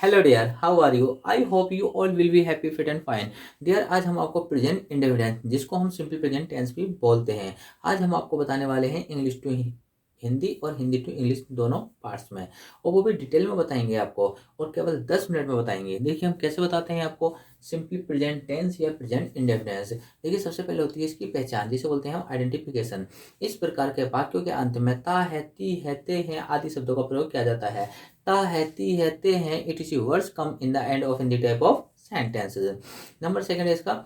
Hello dear, how are you? I hope you all will be happy fit and fine. Dear, आज हम आपको present indefinite जिसको हम simple present tense भी बोलते हैं, आज हम आपको बताने वाले हैं इंग्लिश टू हिंदी और हिंदी टू इंग्लिश दोनों पार्ट्स में, और वो भी डिटेल में बताएंगे आपको, और केवल 10 मिनट में बताएंगे। देखिए हम कैसे बताते हैं आपको सिंपली प्रेजेंट टेंस या प्रेजेंट इंडेफिनिट। देखिए सबसे पहले होती है इसकी पहचान, जिसे बोलते हैं हम आइडेंटिफिकेशन। इस प्रकार के वाक्यों के अंत में ता है, ती है, ते हैं आदि शब्दों का प्रयोग किया जाता है। ता है, ती है, ते हैं, it words come in the end of in the type of sentences. Number second है इसका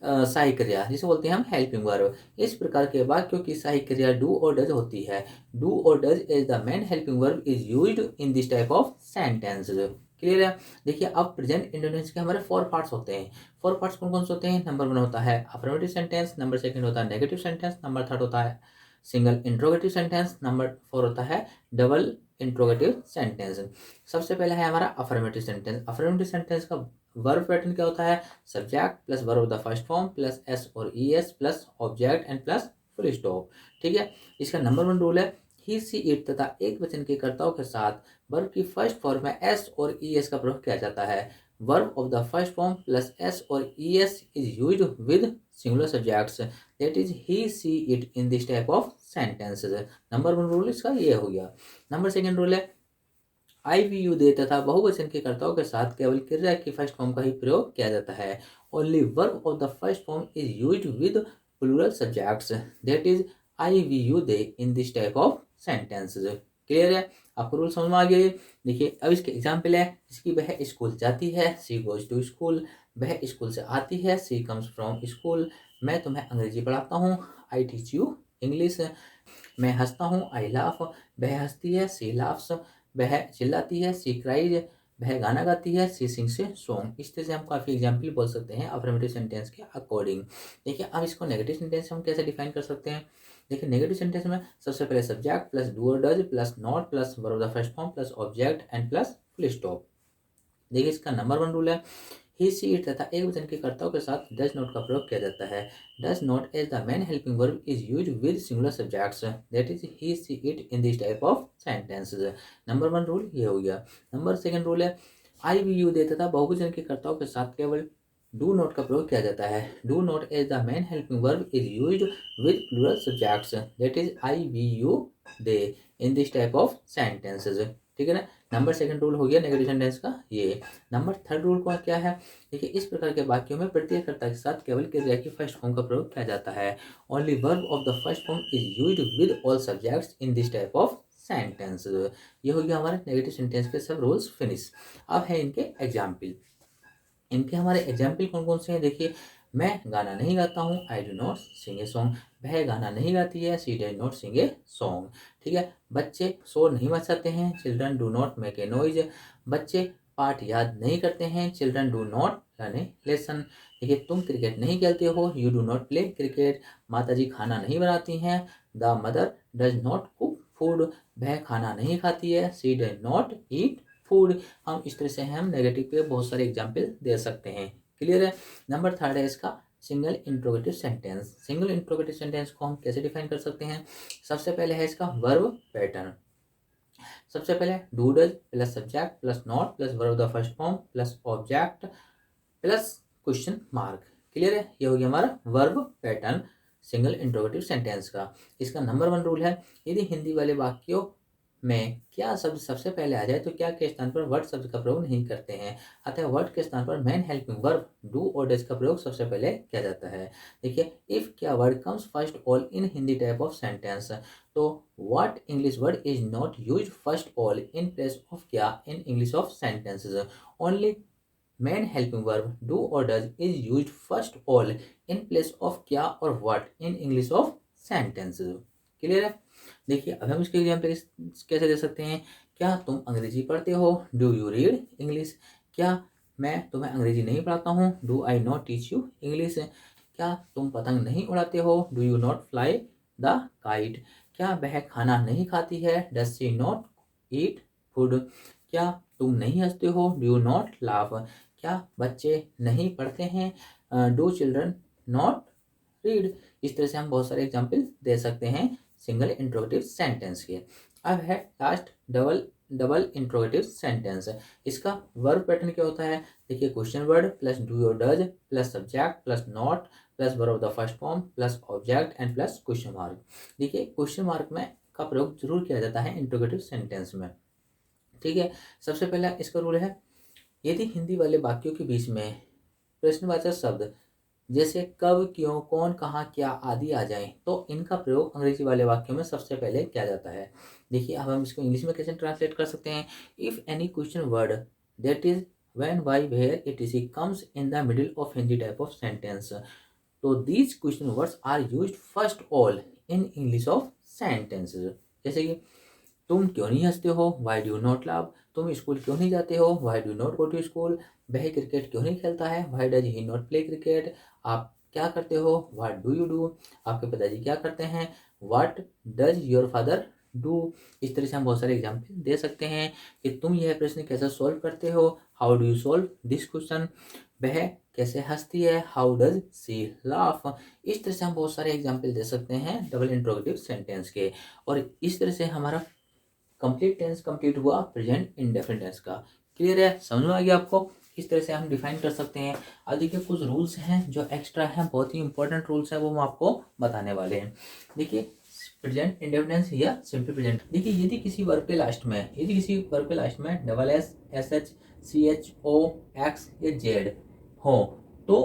सहायक क्रिया, जिसे बोलते हैं हम हेल्पिंग वर्ब। इस प्रकार के वाक्यों की सहायक क्रिया डू और डज होती है। डू और does is the main helping verb is used in this type of sentences. Clear है? देखिए अब प्रेजेंट इंडेफिनिट के हमारे 4 पार्ट्स होते हैं। 4 पार्ट्स कौन कौन से होते हैं? नंबर 1 होता है अफर्मेटिव सेंटेंस, नंबर सेकंड होता है नेगेटिव सेंटेंस, नंबर थर्ड होता है सिंगल इंट्रोगेटिव सेंटेंस, नंबर 4 होता है डबल इंट्रोगेटिव सेंटेंस। सबसे पहला है हमारा अफर्मेटिव सेंटेंस। अफर्मेटिव सेंटेंस का वर्ब पैटर्न क्या होता है? Subject plus verb of the first form plus S और E S plus object and plus full stop. ठीक है, इसका नंबर 1 रूल है ही सी इट तथा एक वचन के कर्ताओं के साथ वर्ब की फर्स्ट फॉर्म में एस और ई एस का प्रयोग किया जाता है। Verb of the first form plus S और E S is used with singular subjects, that is he she it in this type of sentences. Number 1 rule इसका ये हो गया। नंबर सेकंड रूल है आई वी यू दे तथा बहुवचन के कर्ताओं के साथ केवल क्रिया की फर्स्ट फॉर्म का ही प्रयोग किया जाता है। Only verb of the first form is used with plural subjects, that is I we you they in this type of sentences. Clear है? आपको रूल समझ में आ गया ये? देखिए अब इसके एग्जाम्पल है, इसकी वह स्कूल जाती है, सी गोज टू स्कूल। वह स्कूल से आती है, सी कम्स फ्रॉम स्कूल। मैं तुम्हें अंग्रेजी पढ़ाता हूँ, आई टीच यू इंग्लिश। मैं हंसता हूँ, आई लाफ। वह हंसती है, सी लाफ्स। वह चिल्लाती है, सी क्राइज। वह गाना गाती है, सी सिंग्स ए सॉन्ग। इस तरह से हम काफ़ी एग्जाम्पल बोल सकते हैं अफर्मेटिव सेंटेंस के अकॉर्डिंग। देखिए अब इसको नेगेटिव सेंटेंस हम कैसे डिफाइन कर सकते हैं? देखिए नेगेटिव सेंटेंस में सबसे पहले सब्जेक्ट प्लस डू और does plus not plus verb of the first form plus object and plus full stop. देखिए इसका नंबर 1 रूल है ही सी इट तथा एक वचन के कर्ताओं के साथ डज नॉट का प्रयोग किया जाता है। Does not as the main helping verb is used with singular subjects, that is he she it in this type of sentences. Number 1 rule ये हो गया। नंबर सेकंड रूल है आई वी यू दे तथा बहुवचन के कर्ताओं के साथ केवल डू नॉट का प्रयोग किया जाता है। Do not as the main helping verb is used with plural subjects, that is I we you they in this type of sentences. ठीक है ना? नंबर सेकंड रूल हो गया नेगेटिव सेंटेंस का ये। नंबर थर्ड रूल का क्या है? देखिए इस प्रकार के वाक्यों में प्रत्येक कर्ता के साथ केवल क्रिया की फर्स्ट फॉर्म का प्रयोग किया जाता है। Only verb of the first form is used with all subjects in this type of sentence. ये हो गया हमारे नेगेटिव सेंटेंस के सब रूल्स फिनिश। अब है इनके एग्जाम्पल। इनके हमारे एग्जाम्पल कौन कौन से हैं? देखिए मैं गाना नहीं गाता हूँ, I do not sing a song. वह गाना नहीं गाती है, she does not sing a song. ठीक है, बच्चे शोर नहीं मचाते हैं, children do not make a noise. बच्चे पाठ याद नहीं करते हैं, children do not learn a lesson. देखिए तुम क्रिकेट नहीं खेलते हो, you do not play cricket. माता जी खाना नहीं बनाती हैं, the mother does not cook food. वह खाना नहीं खाती है, she does not eat food. हम इस तरह से हम नेगेटिव के बहुत सारे एग्जाम्पल दे सकते हैं। क्लियर है? नंबर थर्ड है इसका single interrogative sentence. Single interrogative sentence को हम कैसे डिफाइन कर सकते हैं? सबसे पहले है इसका वर्ब पैटर्न। सबसे पहले do does plus subject plus not plus verb the first form plus object plus question mark. Clear है? ये हो गया हमारा verb pattern single interrogative sentence का। इसका नंबर 1 रूल है यदि हिंदी वाले वाक्यों में क्या शब्द सबसे पहले आ जाए तो क्या के स्थान पर वर्ड शब्द का प्रयोग नहीं करते हैं, अतः वर्ड के स्थान पर मेन हेल्पिंग वर्ब डू और डज का प्रयोग सबसे पहले किया जाता है। देखिए इफ क्या word comes first all in Hindi type of sentence, तो what English word is not use first all in place of क्या in English of sentences. Only main helping verb do और does is used first all in place of क्या और what in English of sentences. Clear है? देखिए अब हम इसके example कैसे दे सकते हैं? क्या तुम अंग्रेजी पढ़ते हो, डू यू रीड इंग्लिश। क्या मैं तुम्हें अंग्रेजी नहीं पढ़ाता हूँ, do I not teach you English. क्या तुम पतंग नहीं उड़ाते हो, do you not fly the kite. क्या वह खाना नहीं खाती है, does she not eat food. क्या तुम नहीं हंसते हो, डू यू नॉट लाफ। क्या बच्चे नहीं पढ़ते हैं, डू चिल्ड्रन नॉट रीड। इस तरह से हम बहुत सारे एग्जाम्पल दे सकते हैं सिंगल इंट्रोगेटिव सेंटेंस के। अब है last double double interrogative sentence. इसका वर्ब पैटर्न क्या होता है, देखिए क्वेश्चन वर्ड प्लस डू और does plus subject plus not plus verb of the first form plus object and plus question mark. देखिए क्वेश्चन मार्क में का प्रयोग जरूर किया जाता है इंट्रोगेटिव सेंटेंस में। ठीक है, सबसे पहला इसका रूल है, यदि हिंदी वाले वाक्यों के बीच में प्रश्नवाचक शब्द जैसे कब, क्यों, कौन, कहाँ, क्या आदि आ जाएं तो इनका प्रयोग अंग्रेजी वाले वाक्यों में सबसे पहले किया जाता है। देखिए अब हम इसको इंग्लिश में कैसे ट्रांसलेट कर सकते हैं, if any question word that is when, why, where, etc comes in the middle of Hindi type of sentence, तो these question words are used first all in English of sentences. जैसे कि तुम क्यों नहीं हंसते हो, वाई डू नॉट लाव, तुम स्कूल क्यों नहीं जाते हो, why do not go to school, वह क्रिकेट क्यों नहीं खेलता है, why does he not play cricket, आप क्या करते हो, व्हाट डू यू डू, आपके पिताजी क्या करते हैं, what does your father do. इस तरह से हम बहुत सारे एग्जाम्पल दे सकते हैं कि तुम यह प्रश्न कैसे सॉल्व करते हो, how do you solve this question, वह कैसे हंसती है, हाउ डज सी लाफ। इस तरह से हम बहुत सारे एग्जाम्पल दे सकते हैं डबल इंट्रोगेटिव सेंटेंस के, और इस तरह से हमारा कंप्लीट टेंस कंप्लीट हुआ प्रेजेंट इंडेफिनिट टेंस का। क्लियर है, समझ में आ गया आपको, इस तरह से हम डिफाइन कर सकते हैं। अब देखिए कुछ रूल्स हैं जो एक्स्ट्रा हैं, बहुत ही इंपॉर्टेंट रूल्स हैं, वो हम आपको बताने वाले हैं। देखिए प्रेजेंट इंडेफिनिट या सिंपल प्रेजेंट, देखिए यदि किसी वर्ब के लास्ट में double S, S H, C H, O, X या जेड हो तो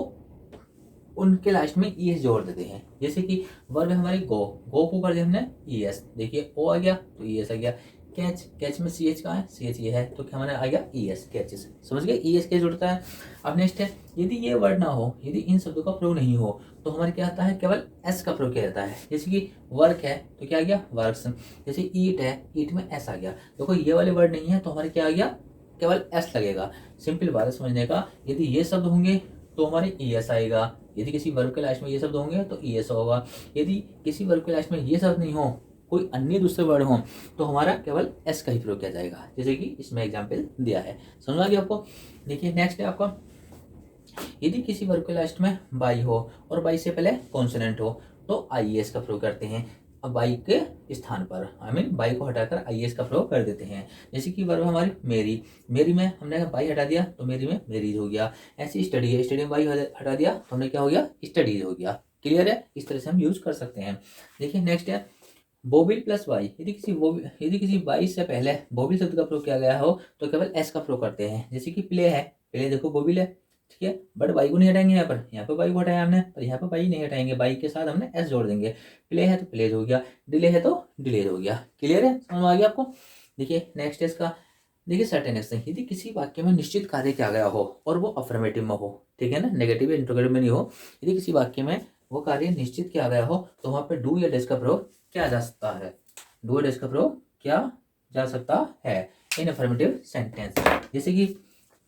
उनके लास्ट में ई एस जोड़ देते हैं। जैसे कि वर्ब है हमारी गो, गो को कर दिया हमने ई एस, देखिए ओ आ गया तो ई एस आ गया। कैच, कैच में सी एच कहाँ है, सी एच ये है तो क्या हमारा आ गया ई एस, कैचेस, समझ गए, ई एस कैच जुड़ता है। अब नेक्स्ट है, यदि ये वर्ड ना हो, यदि इन शब्दों का प्रयोग नहीं हो तो हमारे क्या आता है, केवल एस का प्रयोग किया जाता है। जैसे कि वर्क है तो क्या आ गया वर्क्स, जैसे ईट है, ईट में एस आ गया, देखो ये वाले वर्ड नहीं है तो हमारे क्या आ गया, केवल एस लगेगा। सिंपल बात है समझने का, यदि ये शब्द होंगे तो हमारे ई एस आएगा, यदि किसी वर्ब के लास्ट में ये शब्द होंगे तो ई एस होगा, यदि किसी वर्ब के लास्ट में ये शब्द नहीं हो, कोई अन्य दूसरे वर्ड हो तो हमारा केवल एस का ही प्रयोग किया जाएगा, जैसे कि इसमें एग्जाम्पल दिया है। समझ आ गया आपको। देखिए नेक्स्ट है आपका, यदि किसी वर्ब के लास्ट में बाई हो और बाई से पहले कॉन्सोनेंट हो तो आई एस का प्रयोग करते हैं। अब बाई के स्थान पर बाई को हटाकर आई एस का प्रयोग कर देते हैं। जैसे कि वर्ब हमारी मेरी, मेरी में हमने बाई हटा दिया तो मेरी में मेरीज हो गया। ऐसी स्टडी है, स्टडी में बाई हटा दिया तो हमने क्या हो गया, स्टडीज हो गया। क्लियर है, इस तरह से हम यूज कर सकते हैं। देखिए नेक्स्ट है बोबिल प्लस वाई, यदि किसी वाई से पहले बोबिल शब्द का प्रयोग किया गया हो तो केवल एस का प्रयोग करते हैं। जैसे कि प्ले है, प्ले देखो बोबिल है, ठीक है, बट बाई को नहीं हटाएंगे, यहाँ पर बाई को हटाया हमने और यहाँ पर बाई नहीं हटाएंगे, बाई के साथ हमने एस जोड़ देंगे। प्ले है तो प्लेज हो गया, डिले है तो डिलेज हो गया। क्लियर है, समझ में आ गया आपको। देखिए नेक्स्ट है इसका, देखिए सर्टेन एक्शन, यदि किसी वाक्य में निश्चित कार्य किया गया हो और वो अफर्मेटिव में हो, ठीक है ना, नेगेटिव इंट्रोगेटिव में नहीं हो, यदि किसी वाक्य में वो कार्य निश्चित किया गया हो तो वहां पे डू या डज का प्रयोग किया जा सकता है, डू या डज का प्रयोग किया जा सकता है इन अफर्मेटिव सेंटेंस। जैसे कि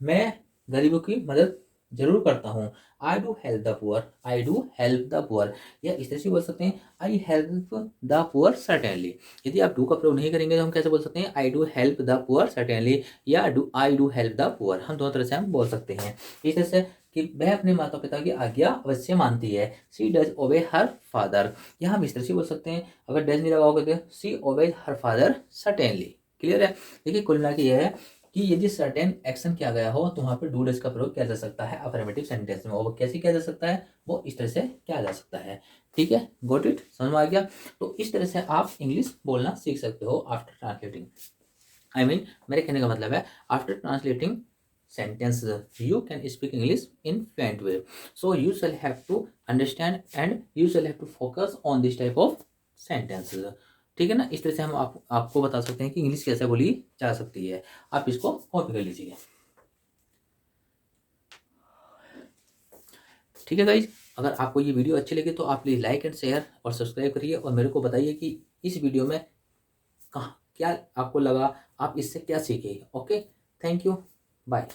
मैं गरीबों की मदद जरूर करता हूँ, I do help the poor, I do help the poor, या इस तरह से बोल सकते हैं I help the poor certainly. यदि आप डू का प्रयोग नहीं करेंगे तो हम कैसे बोल सकते हैं, I do help the poor certainly, या I do help the poor, हम दोनों तरह से हम बोल सकते हैं। इस तरह से कि वह अपने माता पिता की आज्ञा अवश्य मानती है, सी डज ओबे हर फादर, या हम इस तरह से बोल सकते हैं, अगर डज नहीं लगाओगे तो she obeys her father certainly. Clear है। देखिए कुल मिला के यह है कि यदि सर्टेन एक्शन किया गया हो तो वहां पर डू डज का प्रयोग किया जा सकता है अफर्मेटिव सेंटेंस में, वो कैसे किया जा सकता है, वो इस तरह से किया जा सकता है। ठीक है, गॉट इट, समझ में आ गया। तो इस तरह से आप इंग्लिश बोलना सीख सकते हो आफ्टर ट्रांसलेटिंग। मेरे कहने का मतलब है after translating sentences you can speak English in fluent way, so you shall have to understand and you shall have to focus on this type of sentences। ठीक है ना, इस तरह से हम आपको बता सकते हैं कि इंग्लिश कैसे बोली जा सकती है। आप इसको कॉपी कर लीजिए। ठीक है गाइज, अगर आपको ये वीडियो अच्छी लगी तो आप प्लीज़ लाइक एंड शेयर और सब्सक्राइब करिए और मेरे को बताइए कि इस वीडियो में कहाँ क्या आपको लगा, आप इससे क्या सीखे। Okay, thank you, bye.